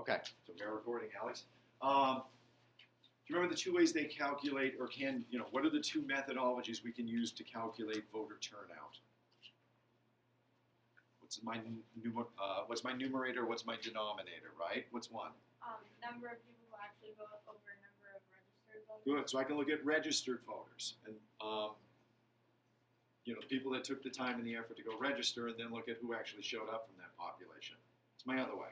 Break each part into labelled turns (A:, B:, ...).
A: Okay, so we are recording, Alex. Do you remember the two ways they calculate, or can, what are the two methodologies we can use to calculate voter turnout? What's my numerator, what's my denominator, right? What's one?
B: Number of people who actually vote over number of registered voters.
A: Good, so I can look at registered voters, and the people that took the time and the effort to go register, and then look at who actually showed up from that population. It's my other way.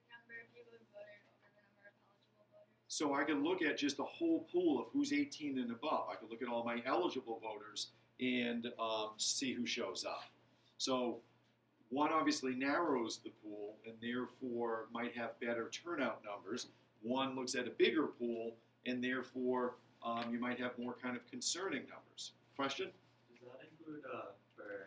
B: The number of people who voted over the number of eligible voters.
A: So I can look at just the whole pool of who's 18 and above. I can look at all my eligible voters and see who shows up. So one obviously narrows the pool and therefore might have better turnout numbers. One looks at a bigger pool and therefore you might have more kind of concerning numbers. Question?
C: Does that include, for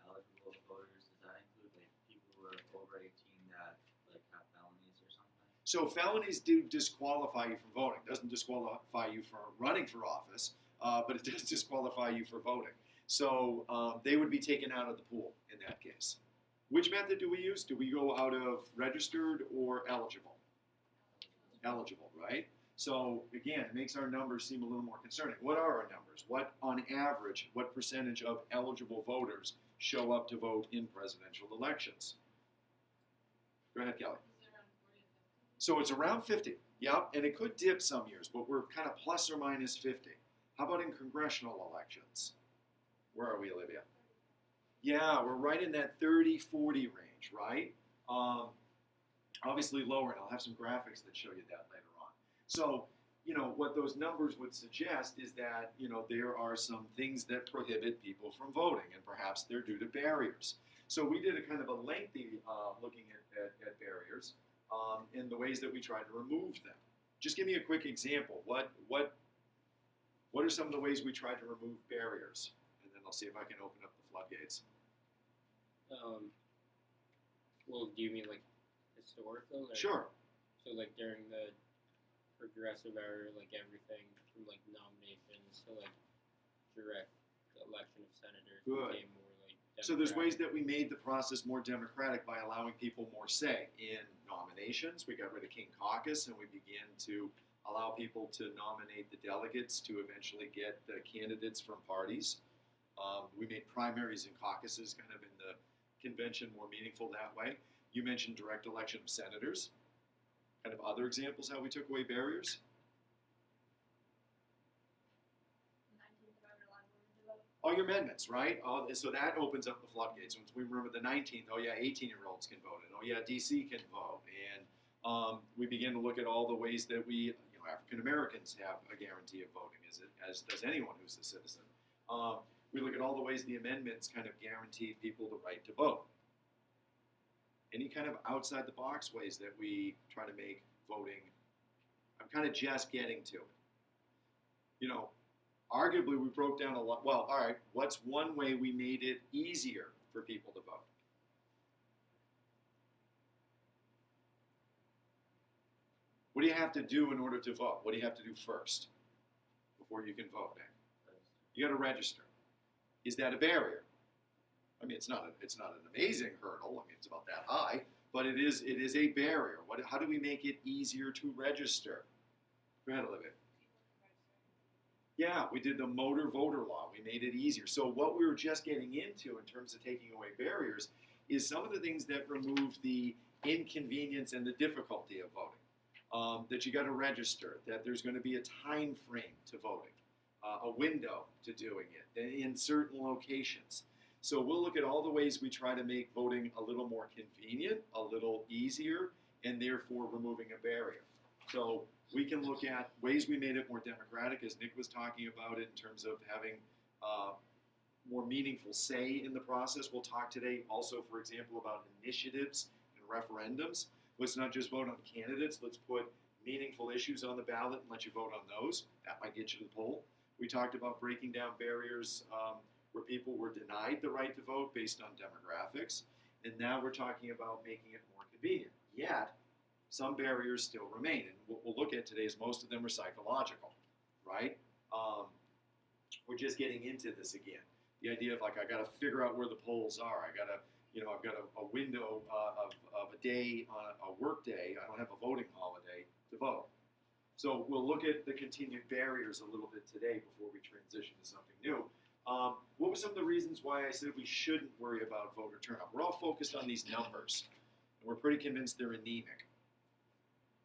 C: eligible voters, does that include like people who are over 18 that like have felonies or something?
A: So felonies do disqualify you from voting. Doesn't disqualify you for running for office, but it does disqualify you for voting. So they would be taken out of the pool in that case. Which method do we use? Do we go out of registered or eligible? Eligible, right? So again, it makes our numbers seem a little more concerning. What are our numbers? What, on average, what percentage of eligible voters show up to vote in presidential elections? Go ahead, Kelly.
B: Is it around 40 to 50?
A: So it's around 50, yep, and it could dip some years, but we're kind of plus or minus 50. How about in congressional elections? Where are we, Olivia? Yeah, we're right in that 30-40 range, right? Obviously lower, and I'll have some graphics that show you that later on. So, what those numbers would suggest is that, there are some things that prohibit people from voting, and perhaps they're due to barriers. So we did a kind of a lengthy looking at barriers and the ways that we try to remove them. Just give me a quick example. What are some of the ways we try to remove barriers? And then I'll see if I can open up the floodgates.
D: Well, do you mean like historical? Or,
A: Sure.
D: So like during the progressive era, like everything from like nominations to like direct election of senators
A: Good.
D: became more like democratic.
A: So there's ways that we made the process more democratic by allowing people more say in nominations. We got rid of King Caucus and we began to allow people to nominate the delegates to eventually get the candidates from parties. We made primaries and caucuses kind of in the convention more meaningful that way. You mentioned direct election of senators. Kind of other examples how we took away barriers?
B: 19th Amendment allowed women to vote.
A: Oh, your amendments, right? So that opens up the floodgates. Once we remember the 19th, oh yeah, 18-year-olds can vote, and oh yeah, DC can vote. And we begin to look at all the ways that we, African Americans have a guarantee of voting, as does anyone who's a citizen. We look at all the ways the amendments kind of guarantee people the right to vote. Any kind of outside the box ways that we try to make voting, I'm kind of just getting to it. Arguably we broke down a lot. Well, all right, what's one way we made it easier for people to vote? What do you have to do in order to vote? What do you have to do first before you can vote? You got to register. Is that a barrier? I mean, it's not an amazing hurdle. I mean, it's about that high, but it is a barrier. How do we make it easier to register? Go ahead, Olivia. Yeah, we did the motor voter law. We made it easier. So what we were just getting into in terms of taking away barriers is some of the things that remove the inconvenience and the difficulty of voting. That you got to register, that there's going to be a time frame to voting, a window to doing it in certain locations. So we'll look at all the ways we try to make voting a little more convenient, a little easier, and therefore removing a barrier. So we can look at ways we made it more democratic, as Nick was talking about it, in terms of having more meaningful say in the process. We'll talk today also, for example, about initiatives and referendums. Let's not just vote on candidates. Let's put meaningful issues on the ballot and let you vote on those. That might get you to the poll. We talked about breaking down barriers where people were denied the right to vote based on demographics. And now we're talking about making it more convenient. Yet, some barriers still remain. And what we'll look at today is most of them are psychological, right? We're just getting into this again. The idea of I got to figure out where the polls are. I got to you know, I've got a window of a day on a work day. I don't have a voting holiday to vote. So we'll look at the continued barriers a little bit today before we transition to something new. What were some of the reasons why I said we shouldn't worry about voter turnout? We're all focused on these numbers, and we're pretty convinced they're anemic.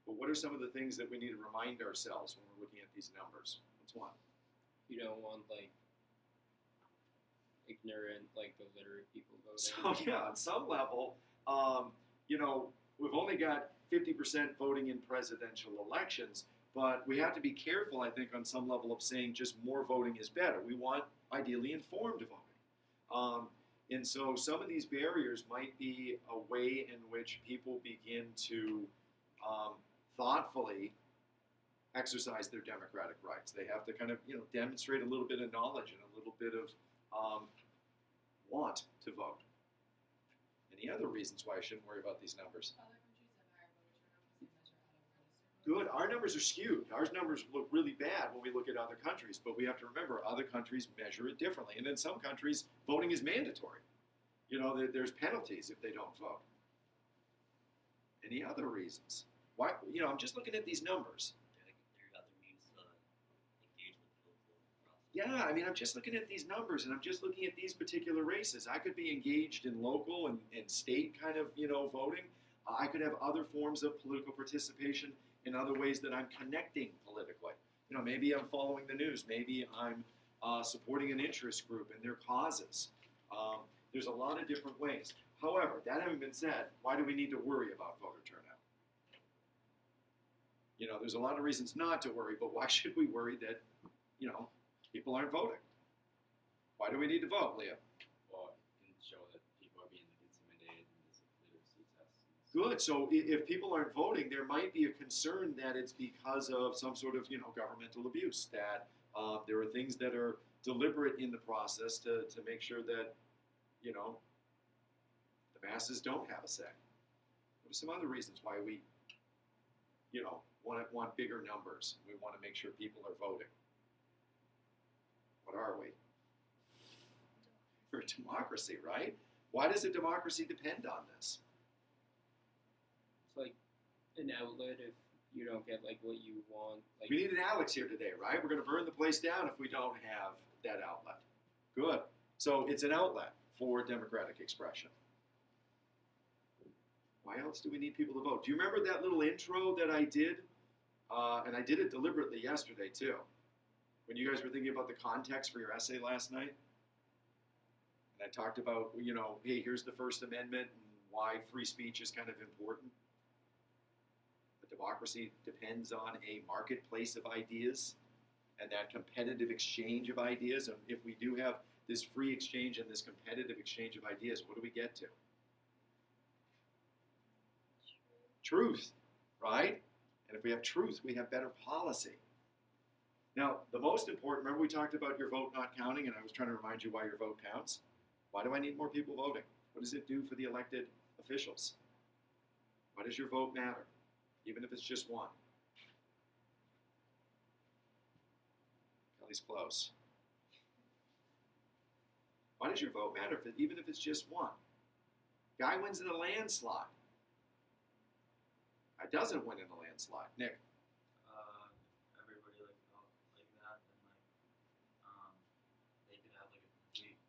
A: But what are some of the things that we need to remind ourselves when we're looking at these numbers? What's one?
D: You don't want like ignorant, like illiterate people voting.
A: So yeah, on some level, you know, we've only got 50% voting in presidential elections, but we have to be careful, I think, on some level of saying just more voting is better. We want ideally informed voting. And so some of these barriers might be a way in which people begin to thoughtfully exercise their democratic rights. They have to kind of, you know, demonstrate a little bit of knowledge and a little bit of want to vote. Any other reasons why I shouldn't worry about these numbers?
E: Other countries have higher voter turnout because they measure out of registered voters.
A: Good. Our numbers are skewed. Our numbers look really bad when we look at other countries, but we have to remember other countries measure it differently. And in some countries, voting is mandatory. You know, there's penalties if they don't vote. Any other reasons? Why? You know, I'm just looking at these numbers.
C: They're other means to engage with the political process.
A: Yeah, I mean, I'm just looking at these numbers, and I'm just looking at these particular races. I could be engaged in local and state kind of, you know, voting. I could have other forms of political participation in other ways that I'm connecting politically. You know, maybe I'm following the news. Maybe I'm supporting an interest group and their causes. There's a lot of different ways. However, that having been said, why do we need to worry about voter turnout? You know, there's a lot of reasons not to worry, but why should we worry that, you know, people aren't voting? Why do we need to vote, Leah?
F: Well, it can show that people are being intimidated in this literacy test.
A: Good. So if people aren't voting, there might be a concern that it's because of some sort of, you know, governmental abuse, that there are things that are deliberate in the process to make sure that, you know, the masses don't have a say. What are some other reasons why we, you know, want bigger numbers? We want to make sure people are voting. What are we? We're a democracy, right? Why does a democracy depend on this?
D: It's like an outlet if you don't get like what you want. Like
A: We need an Alex here today, right? We're going to burn the place down if we don't have that outlet. Good. So it's an outlet for democratic expression. Why else do we need people to vote? Do you remember that little intro that I did? And I did it deliberately yesterday, too. When you guys were thinking about the context for your essay last night. And I talked about, you know, hey, here's the First Amendment and why free speech is kind of important. But democracy depends on a marketplace of ideas and that competitive exchange of ideas. And if we do have this free exchange and this competitive exchange of ideas, what do we get to? Truth, right? And if we have truth, we have better policy. Now, the most important, remember we talked about your vote not counting, and I was trying to remind you why your vote counts? Why do I need more people voting? What does it do for the elected officials? Why does your vote matter, even if it's just one? Kelly's close. Why does your vote matter, even if it's just one? Guy wins in a landslide. Guy doesn't win in a landslide. Nick.
C: Everybody like felt like that, then they could have like a complete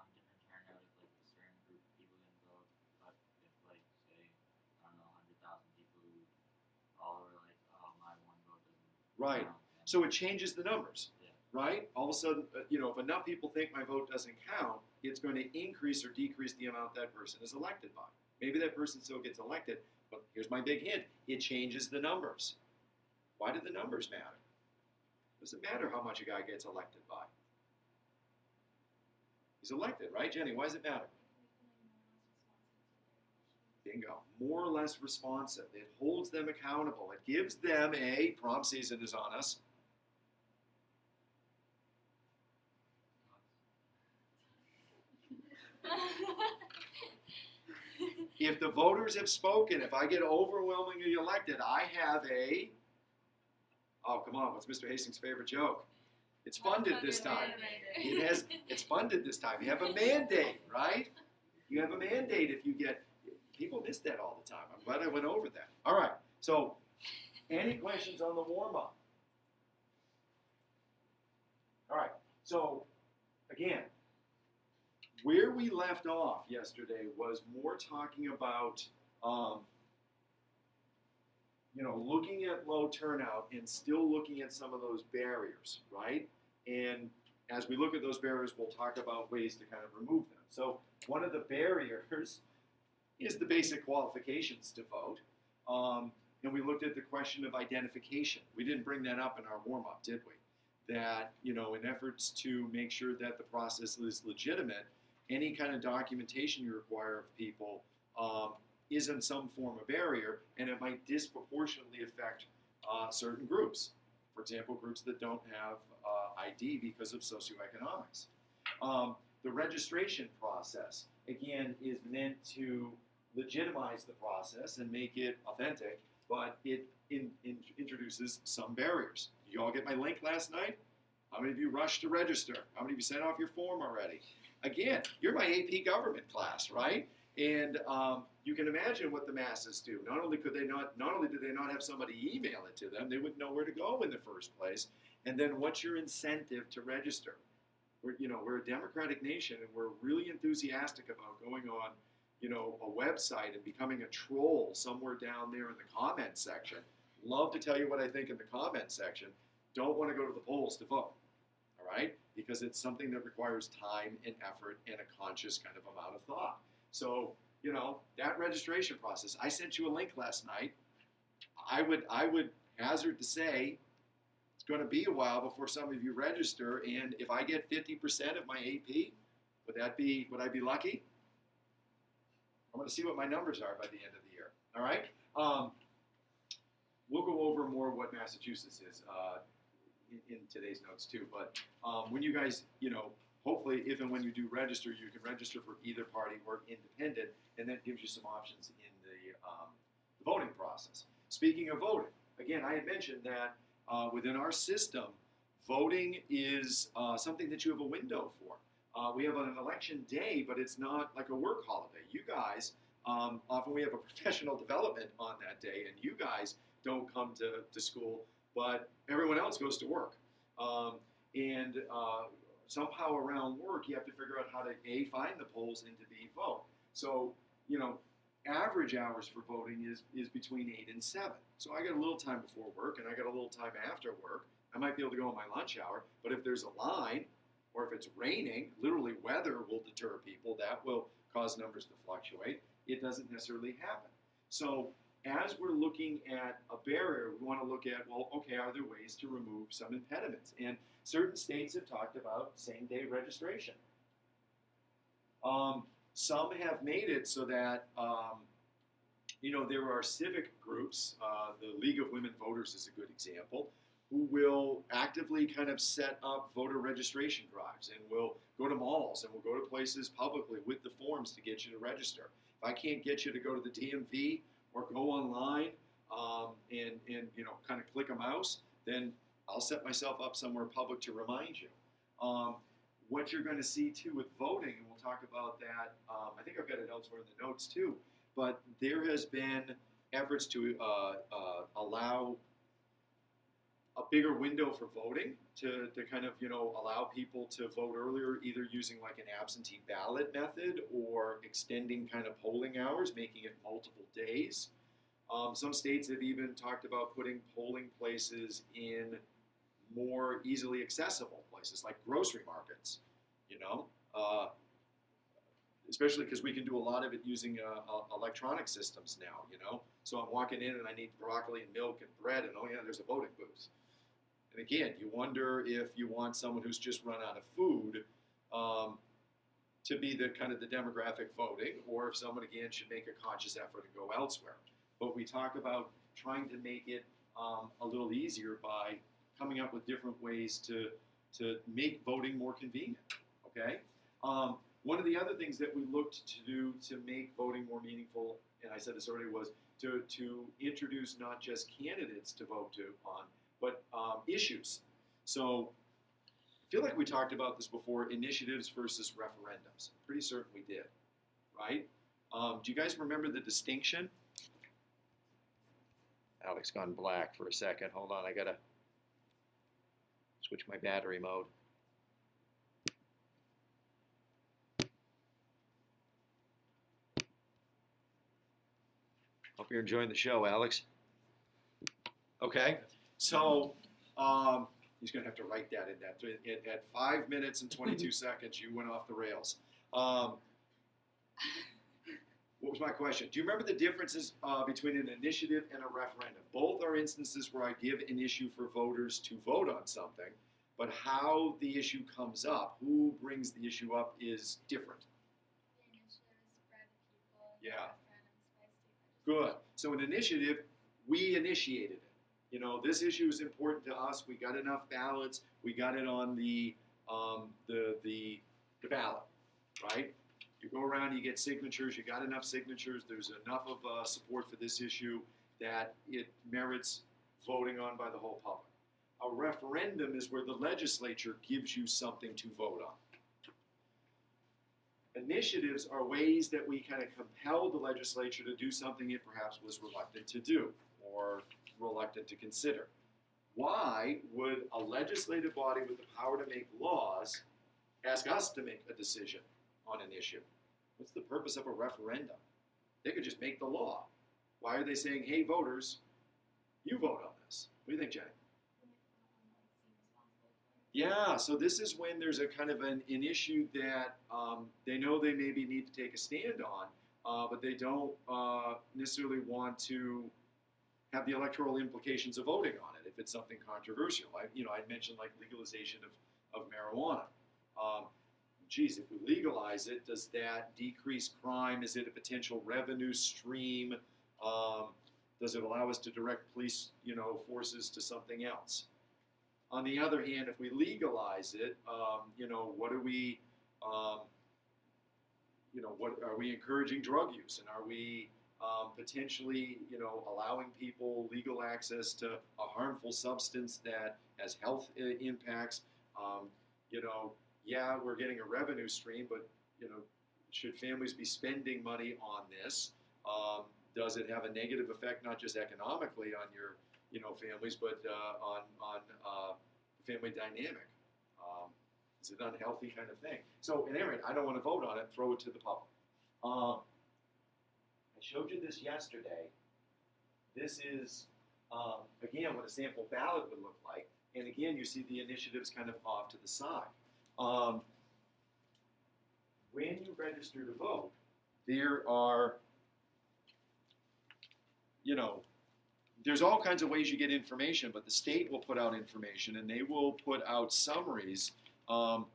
C: different turnout if like a certain group of people didn't vote. But if like say I don't know 100,000 people who all were like, oh my one vote doesn't
A: Right.
C: count, then
A: So it changes the numbers,
C: Yeah.
A: right? All of a sudden, you know, if enough people think my vote doesn't count, it's going to increase or decrease the amount that person is elected by. Maybe that person still gets elected, but here's my big hint. It changes the numbers. Why do the numbers matter? It doesn't matter how much a guy gets elected by. He's elected, right, Jenny? Why does it matter? Bingo. More or less responsive. It holds them accountable. It gives them a, prom season is on us. If the voters have spoken, if I get overwhelmingly elected, I have a, oh, come on, what's Mr. Hastings' favorite joke? It's funded this time. It's funded this time. You have a mandate, right? You have a mandate if you get. People miss that all the time. I'm glad I went over that. All right. So, any questions on the warm up? All right. So, again, where we left off yesterday was more talking about, looking at low turnout and still looking at some of those barriers, right? And as we look at those barriers, we'll talk about ways to kind of remove them. So, one of the barriers is the basic qualifications to vote. And we looked at the question of identification. We didn't bring that up in our warm-up, did we? That, in efforts to make sure that the process is legitimate, any kind of documentation you require of people is in some form a barrier, and it might disproportionately affect certain groups. For example, groups that don't have ID because of socioeconomics. The registration process, again, is meant to legitimize the process and make it authentic, but it introduces some barriers. Did you all get my link last night? How many of you rushed to register? How many of you sent off your form already? Again, you're my AP government class, right? And you can imagine what the masses do. Not only did they not have somebody email it to them, they wouldn't know where to go in the first place. And then what's your incentive to register? We're a democratic nation, and we're really enthusiastic about going on, a website and becoming a troll somewhere down there in the comment section. Love to tell you what I think in the comment section. Don't want to go to the polls to vote, all right? Because it's something that requires time and effort and a conscious kind of amount of thought. So, that registration process. I sent you a link last night. I would hazard to say it's going to be a while before some of you register, and if I get 50% of my AP, would I be lucky? I'm going to see what my numbers are by the end of the year. All right? We'll go over more what Massachusetts is in today's notes too. But when you guys, hopefully, if and when you do register, you can register for either party or independent, and that gives you some options in the voting process. Speaking of voting, again, I had mentioned that within our system, voting is something that you have a window for. We have an election day, but it's not like a work holiday. You guys, often we have a professional development on that day, and you guys don't come to school, but everyone else goes to work. Somehow around work, you have to figure out how to A, find the polls, and to B, vote. So, average hours for voting is between 8 and 7. So I got a little time before work, and I got a little time after work. I might be able to go on my lunch hour, but if there's a line, or if it's raining, literally weather will deter people. That will cause numbers to fluctuate. It doesn't necessarily happen. So as we're looking at a barrier, we want to look at, well, okay, are there ways to remove some impediments? And certain states have talked about same-day registration. Some have made it so that, there are civic groups, the League of Women Voters is a good example, who will actively kind of set up voter registration drives and will go to malls and will go to places publicly with the forms to get you to register. If I can't get you to go to the DMV or go online and kind of click a mouse, then I'll set myself up somewhere public to remind you. What you're going to see too with voting, and we'll talk about that, I think I've got it elsewhere in the notes too, but there has been efforts to allow a bigger window for voting to kind of, allow people to vote earlier, either using like an absentee ballot method or extending kind of polling hours, making it multiple days. Some states have even talked about putting polling places in more easily accessible places like grocery markets, especially because we can do a lot of it using electronic systems now, So I'm walking in and I need broccoli and milk and bread, and oh yeah, there's a voting booth. And again, you wonder if you want someone who's just run out of food to be the kind of the demographic voting, or if someone again should make a conscious effort and go elsewhere. But we talk about trying to make it a little easier by coming up with different ways to make voting more convenient. Okay. One of the other things that we looked to do to make voting more meaningful, and I said this already, was to introduce not just candidates to vote on, but issues. So I feel like we talked about this before, initiatives versus referendums. I'm pretty certain we did, right? Do you guys remember the distinction? Alex gone black for a second. Hold on, I gotta switch my battery mode. Hope you're enjoying the show, Alex. Okay, so he's gonna have to write that in that. At 5 minutes and 22 seconds, you went off the rails. What was my question? Do you remember the differences between an initiative and a referendum? Both are instances where I give an issue for voters to vote on something, but how the issue comes up, who brings the issue up, is different.
B: The initiatives by the people.
A: Yeah.
B: Referendums by state legislatures.
A: Good. So an initiative, we initiated it. You know, this issue is important to us. We got enough ballots. We got it on the ballot, right? You go around, you get signatures. You got enough signatures. There's enough of support for this issue that it merits voting on by the whole public. A referendum is where the legislature gives you something to vote on. Initiatives are ways that we kind of compel the legislature to do something it perhaps was reluctant to do or reluctant to consider. Why would a legislative body with the power to make laws ask us to make a decision on an issue? What's the purpose of a referendum? They could just make the law. Why are they saying, hey, voters, you vote on this? What do you think, Jenny? Yeah, so this is when there's a kind of an issue that they know they maybe need to take a stand on, but they don't necessarily want to have the electoral implications of voting on it if it's something controversial. I mentioned like legalization of marijuana. Geez, if we legalize it, does that decrease crime? Is it a potential revenue stream? Does it allow us to direct police, forces to something else? On the other hand, if we legalize it, what are we, what are we encouraging drug use, and are we potentially, allowing people legal access to a harmful substance that has health impacts? Yeah, we're getting a revenue stream, but should families be spending money on this? Does it have a negative effect, not just economically on your families, but on family dynamic? Is it an unhealthy kind of thing? So, at any rate, I don't want to vote on it. Throw it to the public. I showed you this yesterday. This is, again, what a sample ballot would look like. And again, you see the initiatives kind of off to the side. When you register to vote, there are, there's all kinds of ways you get information, but the state will put out information and they will put out summaries of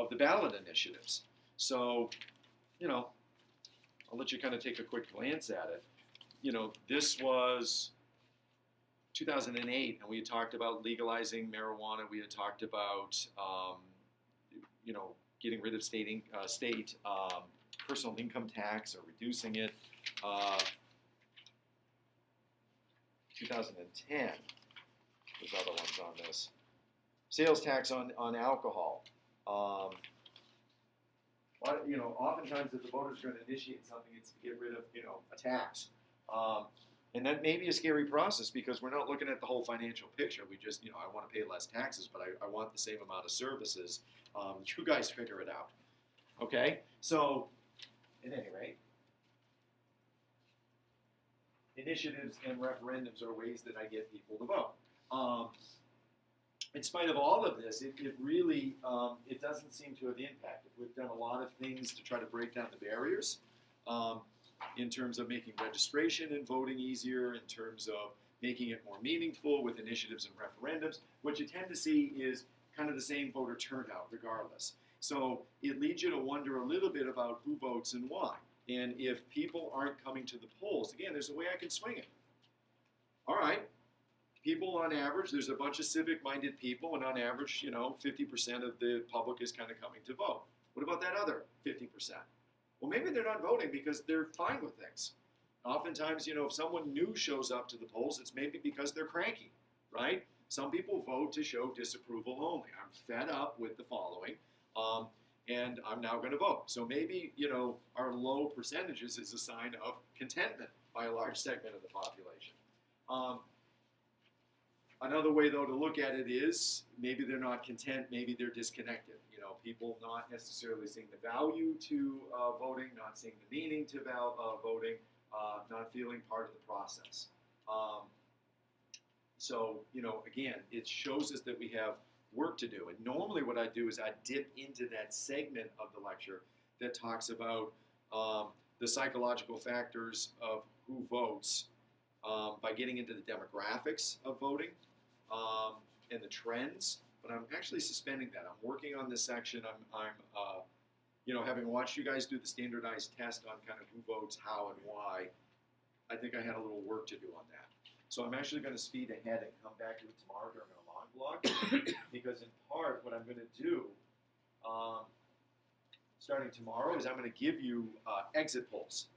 A: the ballot initiatives. So, I'll let you kind of take a quick glance at it. This was 2008, and we had talked about legalizing marijuana. We had talked about, getting rid of state personal income tax or reducing it. 2010, there's other ones on this. Sales tax on alcohol. Oftentimes if the voters are going to initiate something, it's to get rid of, a tax. And that may be a scary process because we're not looking at the whole financial picture. We just, I want to pay less taxes, but I want the same amount of services. You guys figure it out. Okay? So, at any rate, initiatives and referendums are ways that I get people to vote. In spite of all of this, it really, it doesn't seem to have impacted. We've done a lot of things to try to break down the barriers in terms of making registration and voting easier, in terms of making it more meaningful with initiatives and referendums. What you tend to see is kind of the same voter turnout regardless. So it leads you to wonder a little bit about who votes and why. And if people aren't coming to the polls, again, there's a way I can swing it. All right, people on average, there's a bunch of civic-minded people, and on average, 50% of the public is kind of coming to vote. What about that other 50%? Well, maybe they're not voting because they're fine with things. Oftentimes, if someone new shows up to the polls, it's maybe because they're cranky, right? Some people vote to show disapproval only. I'm fed up with the following. and I'm now going to vote. So maybe, our low percentages is a sign of contentment by a large segment of the population. Another way, though, to look at it is maybe they're not content, maybe they're disconnected. People not necessarily seeing the value to voting, not seeing the meaning to voting, not feeling part of the process. So, again, it shows us that we have work to do. And normally what I do is I dip into that segment of the lecture that talks about the psychological factors of who votes by getting into the demographics of voting and the trends. But I'm actually suspending that. I'm working on this section. I'm having watched you guys do the standardized test on kind of who votes, how, and why, I think I had a little work to do on that. So I'm actually going to speed ahead and come back to it tomorrow during our long block, because in part what I'm going to do, starting tomorrow, is I'm going to give you exit polls.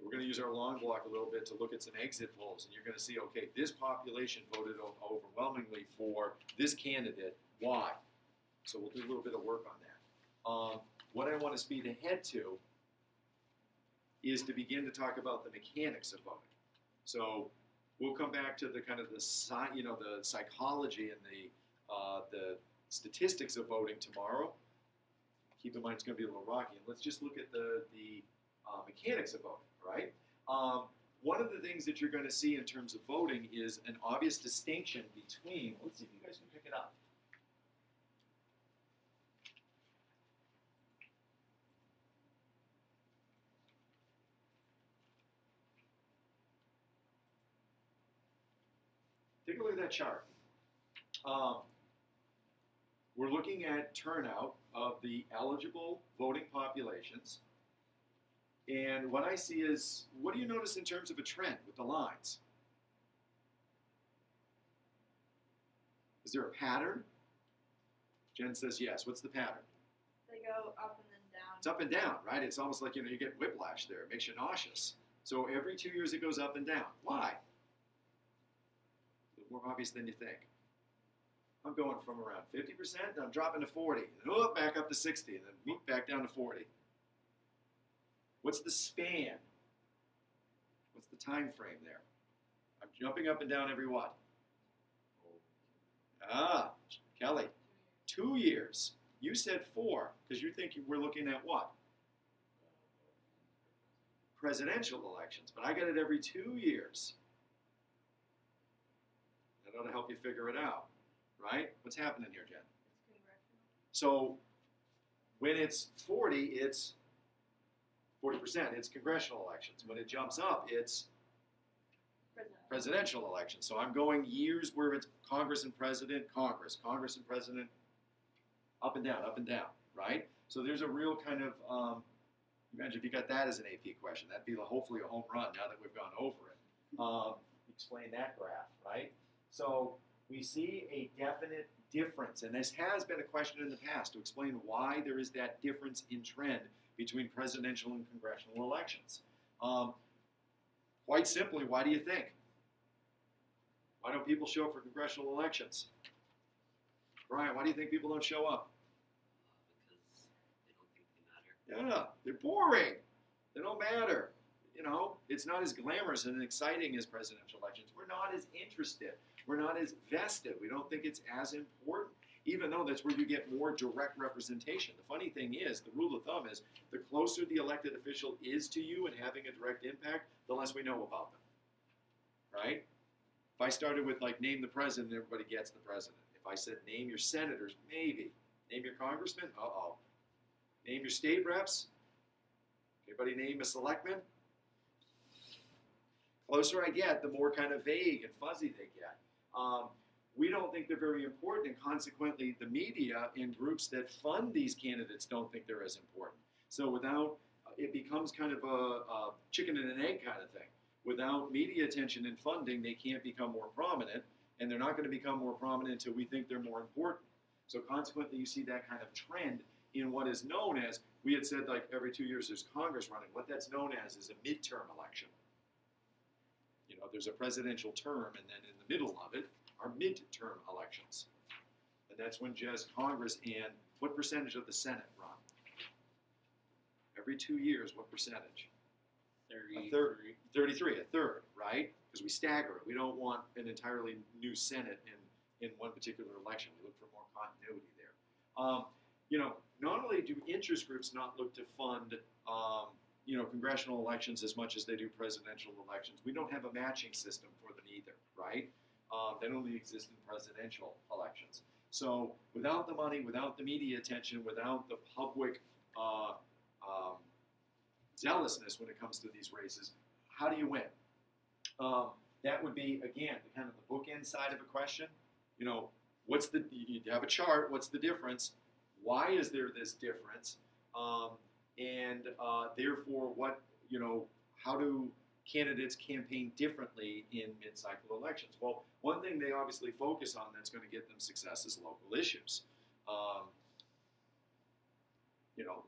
A: We're going to use our long block a little bit to look at some exit polls, and you're going to see, okay, this population voted overwhelmingly for this candidate. Why? So we'll do a little bit of work on that. What I want to speed ahead to is to begin to talk about the mechanics of voting. So we'll come back to the kind of the psychology and the statistics of voting tomorrow. Keep in mind it's going to be a little rocky, and let's just look at the mechanics of voting. Right? One of the things that you're going to see in terms of voting is an obvious distinction between, let's see if you guys can pick it up. Take a look at that chart. We're looking at turnout of the eligible voting populations. And what I see is, what do you notice in terms of a trend with the lines? Is there a pattern? Jen says yes. What's the pattern?
B: They go up and then down.
A: It's up and down, right? It's almost like, you get whiplash there. It makes you nauseous. So every 2 years it goes up and down. Why? A little more obvious than you think. I'm going from around 50%, then I'm dropping to 40, and back up to 60, and then back down to 40. What's the span? What's the time frame there? I'm jumping up and down every what? Kelly, 2 years. You said 4, because you think we're looking at what? Presidential elections, but I get it every 2 years. That ought to help you figure it out, right? What's happening here, Jen?
B: It's congressional.
A: So when it's 40, it's 40%. It's congressional elections. When it jumps up, it's presidential elections. So I'm going years where it's Congress and President, Congress and President, up and down, right? So there's a real kind of, imagine if you got that as an AP question. That'd be hopefully a home run now that we've gone over it. Explain that graph, right? So we see a definite difference, and this has been a question in the past to explain why there is that difference in trend between presidential and congressional elections. Quite simply, why do you think? Why don't people show up for congressional elections? Brian, why do you think people don't show up?
F: Because they don't think they matter.
A: Yeah, they're boring. They don't matter. It's not as glamorous and exciting as presidential elections. We're not as interested. We're not as vested. We don't think it's as important, even though that's where you get more direct representation. The funny thing is, the rule of thumb is, the closer the elected official is to you and having a direct impact, the less we know about them, right? If I started with, name the president, everybody gets the president. If I said, name your senators, maybe. Name your congressman, uh-oh. Name your state reps. Anybody name a selectman? Closer I get, the more kind of vague and fuzzy they get. We don't think they're very important, and consequently, the media and groups that fund these candidates don't think they're as important. So it becomes kind of a chicken and an egg kind of thing. Without media attention and funding, they can't become more prominent, and they're not going to become more prominent until we think they're more important. So consequently, you see that kind of trend in what is known as, we had said every 2 years there's Congress running. What that's known as is a midterm election. There's a presidential term, and then in the middle of it are midterm elections. And that's when just Congress and What percentage of the Senate, Ron? Every 2 years, what percentage?
D: 33.
A: 33, a third, right? Because we stagger it. We don't want an entirely new Senate in one particular election. We look for more continuity there. Not only do interest groups not look to fund, congressional elections as much as they do presidential elections, we don't have a matching system for them either, right? That only exists in presidential elections. So without the money, without the media attention, without the public zealousness when it comes to these races, how do you win? That would be, again, the kind of the bookend side of a question. You have a chart, what's the difference? Why is there this difference? Therefore, how do candidates campaign differently in mid-cycle elections? Well, one thing they obviously focus on that's going to get them success is local issues.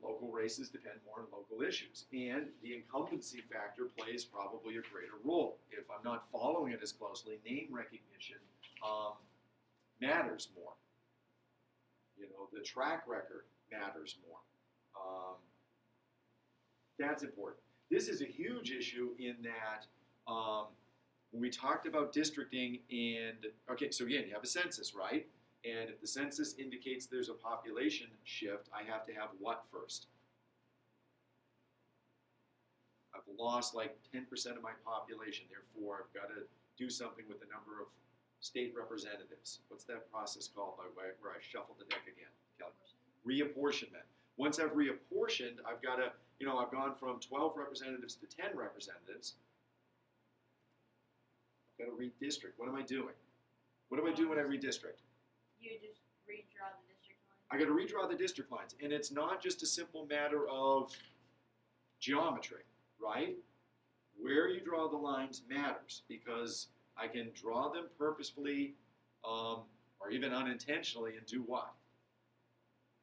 A: Local races depend more on local issues, and the incumbency factor plays probably a greater role. If I'm not following it as closely, name recognition matters more. The track record matters more. That's important. This is a huge issue in that when we talked about districting so again, you have a census, right? And if the census indicates there's a population shift, I have to have what first? I've lost like 10% of my population, therefore I've got to do something with the number of state representatives. What's that process called where I shuffle the deck again? Kelly? Reapportionment. Once I've reapportioned, I've got to, I've gone from 12 representatives to 10 representatives. I've got to redistrict. What am I doing? What do I do when I redistrict?
B: You just redraw the district line.
A: I got to redraw the district lines. And it's not just a simple matter of geometry, right? Where you draw the lines matters because I can draw them purposefully or even unintentionally and do what?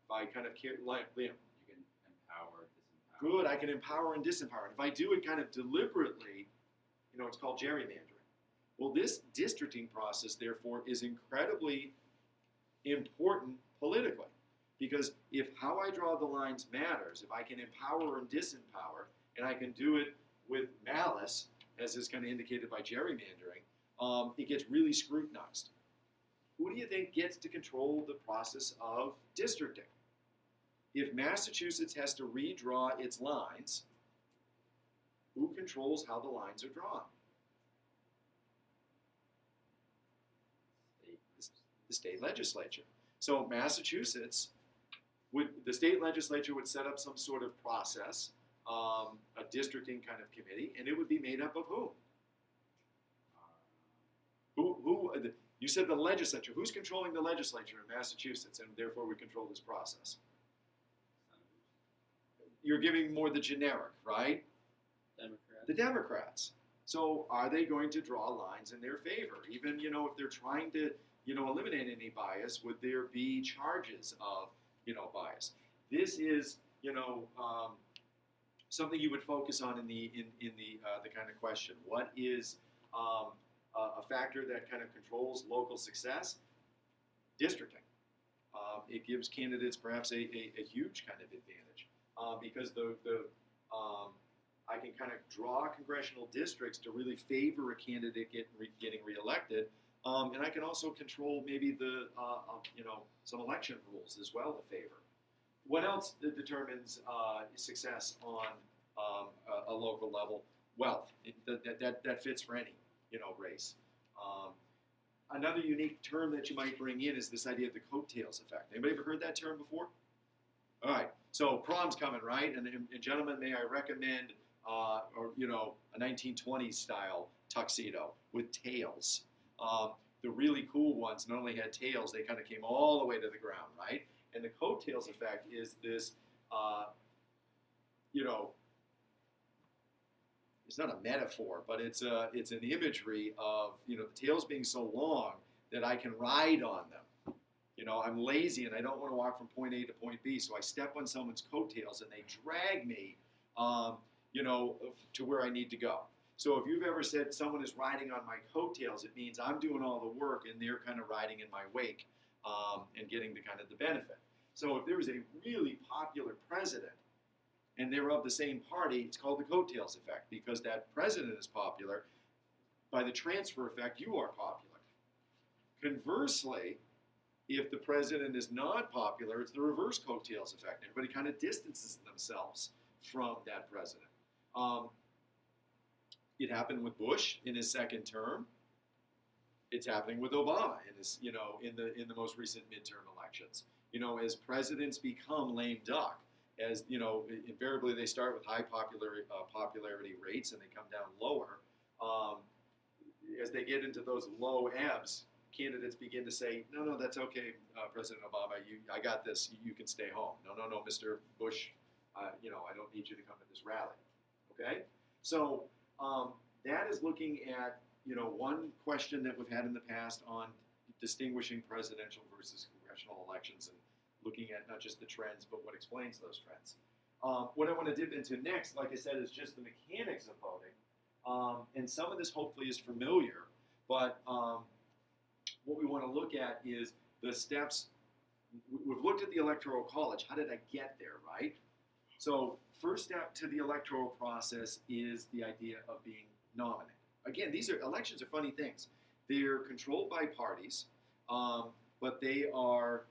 A: If I kind of Liam.
F: You can empower, disempower.
A: Good, I can empower and disempower. And if I do it kind of deliberately, it's called gerrymandering. Well, this districting process, therefore, is incredibly important politically. Because if how I draw the lines matters, if I can empower and disempower, and I can do it with malice, as is kind of indicated by gerrymandering, it gets really scrutinized. Who do you think gets to control the process of districting? If Massachusetts has to redraw its lines, who controls how the lines are drawn? The state legislature. So Massachusetts, the state legislature would set up some sort of process, a districting kind of committee, and it would be made up of whom? You said the legislature. Who's controlling the legislature in Massachusetts, and therefore we control this process? You're giving more the generic, right?
D: Democrats.
A: The Democrats. So are they going to draw lines in their favor? Even, if they're trying to, eliminate any bias, would there be charges of, bias? This is, something you would focus on in the kind of question. What is a factor that kind of controls local success? Districting. It gives candidates perhaps a huge kind of advantage because I can kind of draw congressional districts to really favor a candidate getting reelected, and I can also control maybe the some election rules as well to favor. What else determines success on a local level? Wealth. That fits for any race. Another unique term that you might bring in is this idea of the coattails effect. Anybody ever heard that term before? All right. So prom's coming, right? And gentlemen, may I recommend a 1920s style tuxedo with tails. The really cool ones not only had tails, they kind of came all the way to the ground, right? And the coattails effect is this, it's not a metaphor, but it's an imagery of, the tails being so long that I can ride on them. I'm lazy and I don't want to walk from point A to point B, so I step on someone's coattails and they drag me, to where I need to go. So if you've ever said someone is riding on my coattails, it means I'm doing all the work and they're kind of riding in my wake and getting the kind of the benefit. So if there is a really popular president and they're of the same party, it's called the coattails effect, because that president is popular. By the transfer effect, you are popular. Conversely, if the president is not popular, it's the reverse coattails effect. Everybody kind of distances themselves from that president. It happened with Bush in his second term. It's happening with Obama in his, in the most recent midterm elections. As presidents become lame duck, as invariably they start with high popularity rates and they come down lower. As they get into those low ebbs, candidates begin to say, no, that's okay, President Obama, I got this, you can stay home. No, Mr. Bush, I don't need you to come to this rally, okay? So that is looking at, one question that we've had in the past on distinguishing presidential versus congressional elections and looking at not just the trends, but what explains those trends. What I want to dip into next, like I said, is just the mechanics of voting. And some of this hopefully is familiar, but what we want to look at is the steps. We've looked at the Electoral College. How did I get there, right? So first step to the electoral process is the idea of being nominated. Again, elections are funny things. They're controlled by parties, but they are,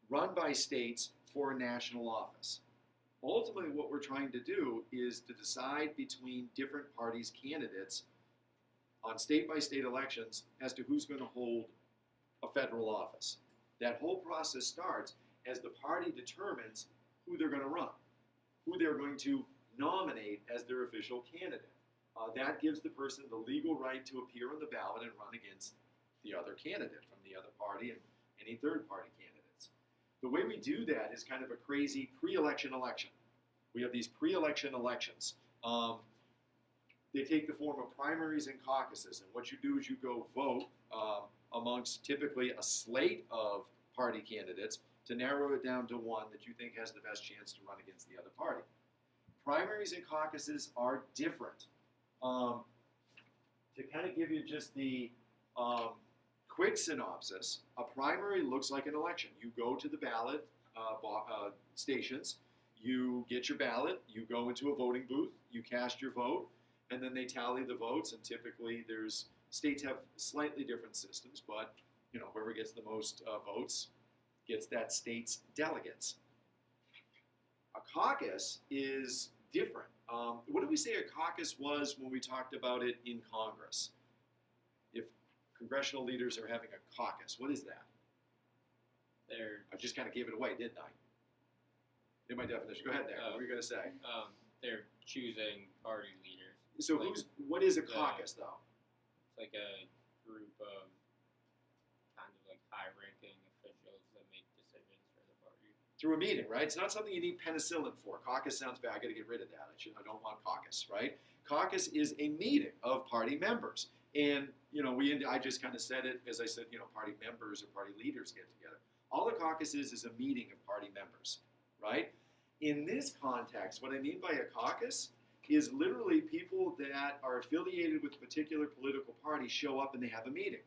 A: run by states for a national office. Ultimately, what we're trying to do is to decide between different parties' candidates on state-by-state elections as to who's going to hold a federal office. That whole process starts as the party determines who they're going to run, who they're going to nominate as their official candidate. That gives the person the legal right to appear on the ballot and run against the other candidate from the other party and any third-party candidates. The way we do that is kind of a crazy pre-election election. We have these pre-election elections. They take the form of primaries and caucuses, and what you do is you go vote amongst typically a slate of party candidates to narrow it down to one that you think has the best chance to run against the other party. Primaries and caucuses are different. To kind of give you just the quick synopsis, a primary looks like an election. You go to the ballot stations, you get your ballot, you go into a voting booth, you cast your vote, and then they tally the votes, and typically states have slightly different systems, but whoever gets the most votes gets that state's delegates. A caucus is different. What did we say a caucus was when we talked about it in Congress? If congressional leaders are having a caucus, what is that? I just kind of gave it away, didn't I? In my definition. Go ahead there. What were you going to say?
D: They're choosing party leaders.
A: So what is a caucus, though?
D: It's like a group of kind of like high-ranking officials that make decisions for the party.
A: Through a meeting, right? It's not something you need penicillin for. Caucus sounds bad. I got to get rid of that. I don't want caucus, right? Caucus is a meeting of party members, and I just kind of said it as I said, party members or party leaders get together. All a caucus is a meeting of party members, right? In this context, what I mean by a caucus is literally people that are affiliated with a particular political party show up and they have a meeting.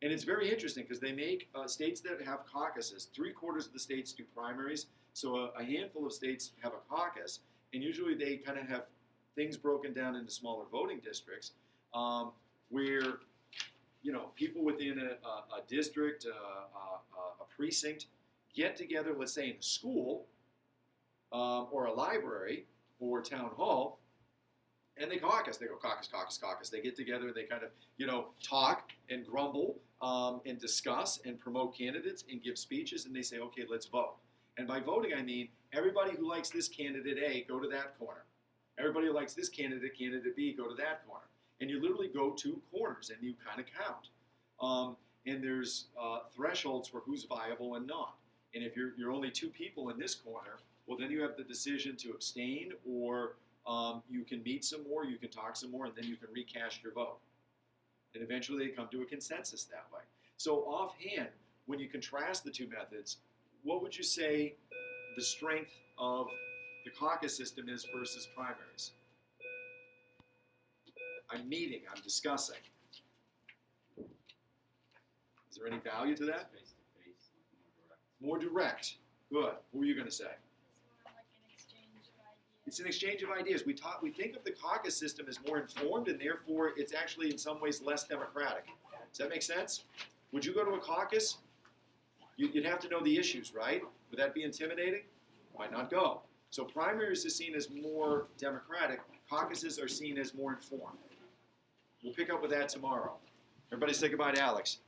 A: And it's very interesting because they make states that have caucuses, 3/4 of the states do primaries, so a handful of states have a caucus, and usually they kind of have things broken down into smaller voting districts where people within a district, a precinct, get together, let's say in a school or a library or town hall, and they caucus. They go caucus, caucus, caucus. They get together, they kind of, talk and grumble and discuss and promote candidates and give speeches, and they say, okay, let's vote. And by voting, I mean everybody who likes this candidate A, go to that corner. Everybody who likes this candidate, candidate B, go to that corner. And you literally go 2 corners and you kind of count. And there's thresholds for who's viable and not. And if you're only 2 people in this corner, well, then you have the decision to abstain, or you can meet some more, you can talk some more, and then you can recast your vote. And eventually they come to a consensus that way. So offhand, when you contrast the 2 methods, what would you say the strength of the caucus system is versus primaries? I'm meeting, I'm discussing. Is there any value to that?
F: Face to face.
A: More direct. Good. What were you going to say?
B: It's more like an exchange of ideas.
A: It's an exchange of ideas. We think of the caucus system as more informed, and therefore it's actually in some ways less democratic. Does that make sense? Would you go to a caucus? You'd have to know the issues, right? Would that be intimidating? Might not go. So primaries is seen as more democratic. Caucuses are seen as more informed. We'll pick up with that tomorrow. Everybody say goodbye to Alex.